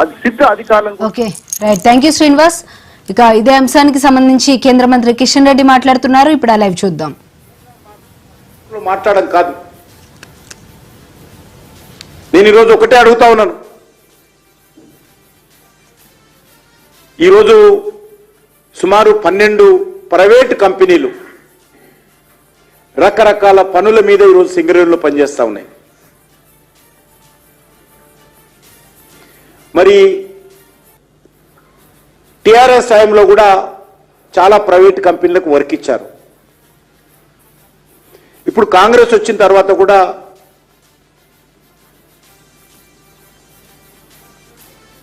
అది సిద్ధ అధికారులు. Okay right, thank you Srinivas. ఇక ఇదే అంశానికి సంబంధించి కేంద్ర మంత్రి కిషన్ రెడ్డి మాట్లాడుతున్నారు. ఇప్పుడు ఆ లైవ్ చూద్దాం. మాట్లాడడం కాదు, నేను ఈరోజు ఒకటే అడుగుతా ఉన్నాను. ఈరోజు సుమారు 12 ప్రైవేట్ కంపెనీలు రకరకాల పనుల మీద ఈరోజు సింగరేణిలో పనిచేస్తూ ఉన్నాయి. మరి టిఆర్ఎస్ టైంలో కూడా చాలా ప్రైవేట్ కంపెనీలకు వర్క్ ఇచ్చారు. ఇప్పుడు కాంగ్రెస్ వచ్చిన తర్వాత కూడా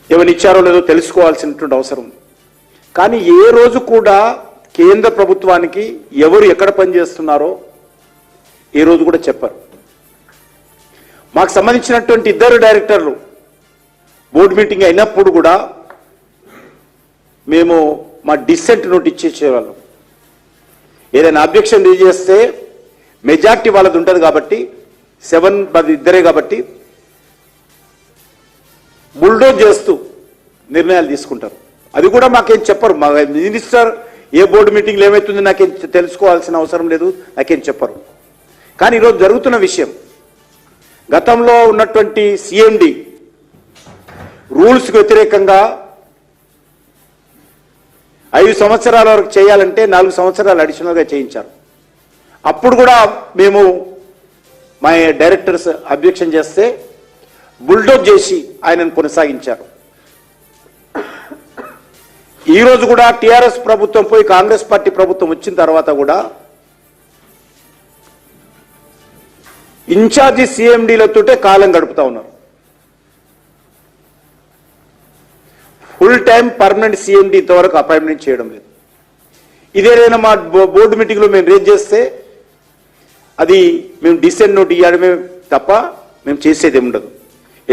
ఎవరిచ్చారో లేదో తెలుసుకోవాల్సినటువంటి అవసరం. కానీ ఏ రోజు కూడా కేంద్ర ప్రభుత్వానికి ఎవరు ఎక్కడ పనిచేస్తున్నారో ఏ రోజు కూడా చెప్పరు. మాకు సంబంధించినటువంటి 2 డైరెక్టర్లు బోర్డు మీటింగ్ అయినప్పుడు కూడా మేము మా డిసెంట్ నోట్ ఇచ్చేసేవాళ్ళం. ఏదైనా అబ్జెక్షన్ రేజ్ చేస్తే మెజార్టీ వాళ్ళది ఉంటుంది కాబట్టి 7 ఇద్దరే కాబట్టి బుల్డోజ్ చేస్తూ నిర్ణయాలు తీసుకుంటారు. అది కూడా మాకేం చెప్పరు. మా మినిస్టర్ ఏ బోర్డు మీటింగ్లో ఏమవుతుందో నాకేం తెలుసుకోవాల్సిన అవసరం లేదు, నాకేం చెప్పరు. కానీ ఈరోజు జరుగుతున్న విషయం, గతంలో ఉన్నటువంటి సిఎండి రూల్స్కి వ్యతిరేకంగా 5 సంవత్సరాల వరకు చేయాలంటే 4 సంవత్సరాలు అడిషనల్గా చేయించారు. అప్పుడు కూడా మేము మా డైరెక్టర్స్ అబ్జెక్షన్ చేస్తే బుల్డోజ్ చేసి ఆయనను కొనసాగించారు. ఈరోజు కూడా టిఆర్ఎస్ ప్రభుత్వం పోయి కాంగ్రెస్ పార్టీ ప్రభుత్వం వచ్చిన తర్వాత కూడా ఇన్ఛార్జి సిఎండీలతోటే కాలం గడుపుతా ఉన్నారు. ఫుల్ టైం పర్మనెంట్ సిఎండి ఇంతవరకు అపాయింట్మెంట్ చేయడం లేదు. ఇదేదైనా మా బోర్డు మీటింగ్లో మేము రేజ్ చేస్తే అది మేము డిసెంట్ నోట్ ఇవ్వడమే తప్ప మేము చేసేది ఉండదు.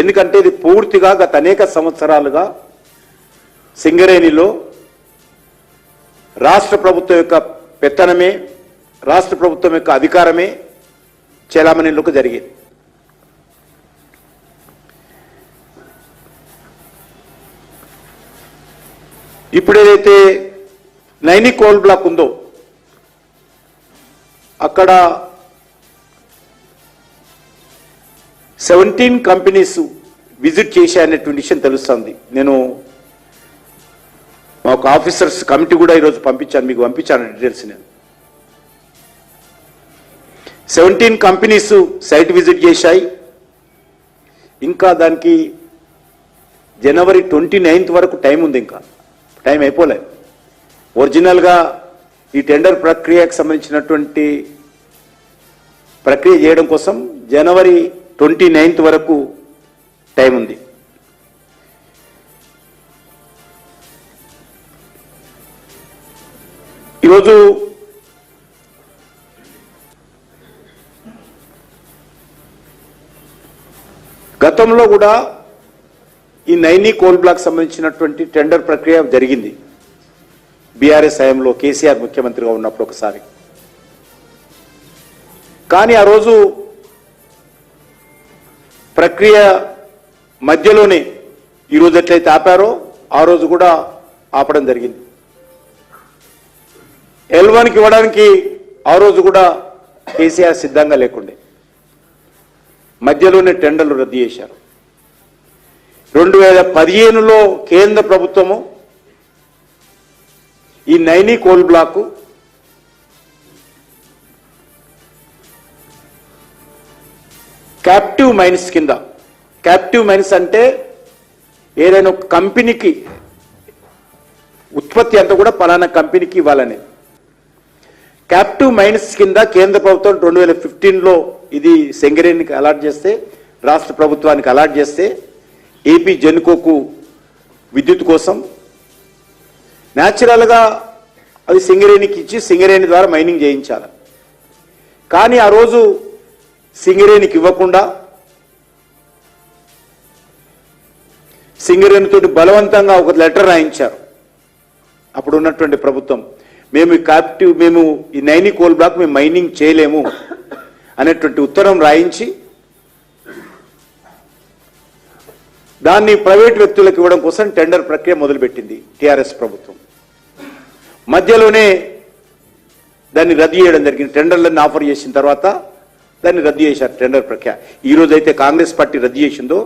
ఎందుకంటే ఇది పూర్తిగా గత అనేక సంవత్సరాలుగా సింగరేణిలో రాష్ట్ర ప్రభుత్వం యొక్క పెత్తనమే, రాష్ట్ర ప్రభుత్వం యొక్క అధికారమే చెలామణిలోకి జరిగేది. ఇప్పుడు ఏదైతే నైని కోల్ బ్లాక్ ఉందో అక్కడ 17 కంపెనీస్ విజిట్ చేశాయనేటువంటి విషయం తెలుస్తుంది. నేను మాకు ఆఫీసర్స్ కమిటీ కూడా ఈరోజు పంపించాను, మీకు పంపించాను డీటెయిల్స్. నేను 17 కంపెనీస్ సైట్ విజిట్ చేశాయి. ఇంకా దానికి జనవరి 29 వరకు టైం ఉంది. ఇంకా టైం అయిపోలే. ఒరిజినల్గా ఈ టెండర్ ప్రక్రియకు సంబంధించినటువంటి ప్రక్రియ చేయడం కోసం జనవరి 29 వరకు టైం ఉంది. ఈరోజు గతంలో కూడా ఈ నైని కోల్ బ్లాక్ సంబంధించినటువంటి టెండర్ ప్రక్రియ జరిగింది బీఆర్ఎస్ హయాంలో, కేసీఆర్ ముఖ్యమంత్రిగా ఉన్నప్పుడు ఒకసారి. కానీ ఆ రోజు ప్రక్రియ మధ్యలోనే ఈరోజు ఎట్లయితే ఆపారో ఆ రోజు కూడా ఆపడం జరిగింది. L1కి ఇవ్వడానికి ఆ రోజు కూడా కేసీఆర్ సిద్ధంగా లేకుండే మధ్యలోనే టెండర్లు రద్దు చేశారు. 2015లో కేంద్ర ప్రభుత్వము ఈ Naini coal block captive mines కింద, క్యాప్టివ్ మైన్స్ అంటే ఏదైనా ఒక కంపెనీకి ఉత్పత్తి అంతా కూడా పలానా కంపెనీకి ఇవ్వాలని, క్యాప్టివ్ మైన్స్ కింద కేంద్ర ప్రభుత్వం 2015లో ఇది సింగరేణికి అలాట్ చేస్తే, రాష్ట్ర ప్రభుత్వానికి అలాట్ చేస్తే ఏపీ జెన్కోకు విద్యుత్ కోసం న్యాచురల్గా అది సింగరేణికి ఇచ్చి సింగరేణి ద్వారా మైనింగ్ చేయించాలి. కానీ ఆ రోజు సింగరేణికి ఇవ్వకుండా సింగరేణితో బలవంతంగా ఒక లెటర్ రాయించారు అప్పుడు ఉన్నటువంటి ప్రభుత్వం. మేము ఈ నైని కోల్ బ్లాక్ మేము మైనింగ్ చేయలేము అనేటువంటి ఉత్తరం రాయించి దాన్ని ప్రైవేట్ వ్యక్తులకు ఇవ్వడం కోసం టెండర్ ప్రక్రియ మొదలుపెట్టింది టీఆర్ఎస్ ప్రభుత్వం. మధ్యలోనే దాన్ని రద్దు చేయడం జరిగింది. టెండర్లను ఆఫర్ చేసిన తర్వాత దాన్ని రద్దు చేశారు టెండర్ ప్రక్రియ. ఈ రోజు అయితే కాంగ్రెస్ పార్టీ రద్దు చేసిందో,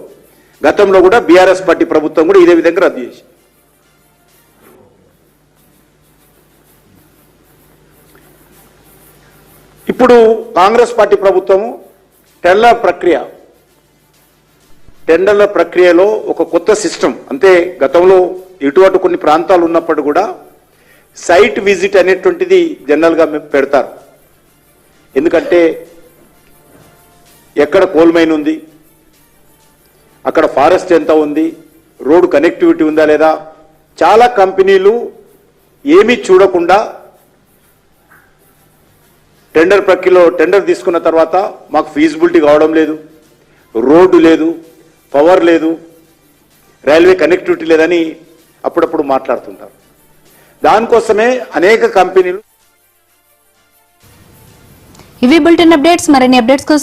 గతంలో కూడా బీఆర్ఎస్ పార్టీ ప్రభుత్వం కూడా ఇదే విధంగా రద్దు చేసింది. ఇప్పుడు కాంగ్రెస్ పార్టీ ప్రభుత్వము టెండర్ల ప్రక్రియలో ఒక కొత్త సిస్టమ్, అంటే గతంలో ఇటువంటి కొన్ని ప్రాంతాలు ఉన్నప్పుడు కూడా సైట్ విజిట్ అనేటువంటిది జనరల్గా పెడతారు. ఎందుకంటే ఎక్కడ కోల్ మైన్ ఉంది, అక్కడ ఫారెస్ట్ ఎంత ఉంది, రోడ్డు కనెక్టివిటీ ఉందా లేదా, చాలా కంపెనీలు ఏమీ చూడకుండా టెండర్ ప్రక్రియలో టెండర్ తీసుకున్న తర్వాత మాకు ఫీజిబిలిటీ కావడం లేదు, రోడ్డు లేదు, పవర్ లేదు, రైల్వే కనెక్టివిటీ లేదని అప్పుడప్పుడు మాట్లాడుతుంటారు. దానికోసమే అనేక కంపెనీలు. ఇవి బులెటిన్ అప్డేట్స్. మరిన్ని అప్డేట్స్ కోసం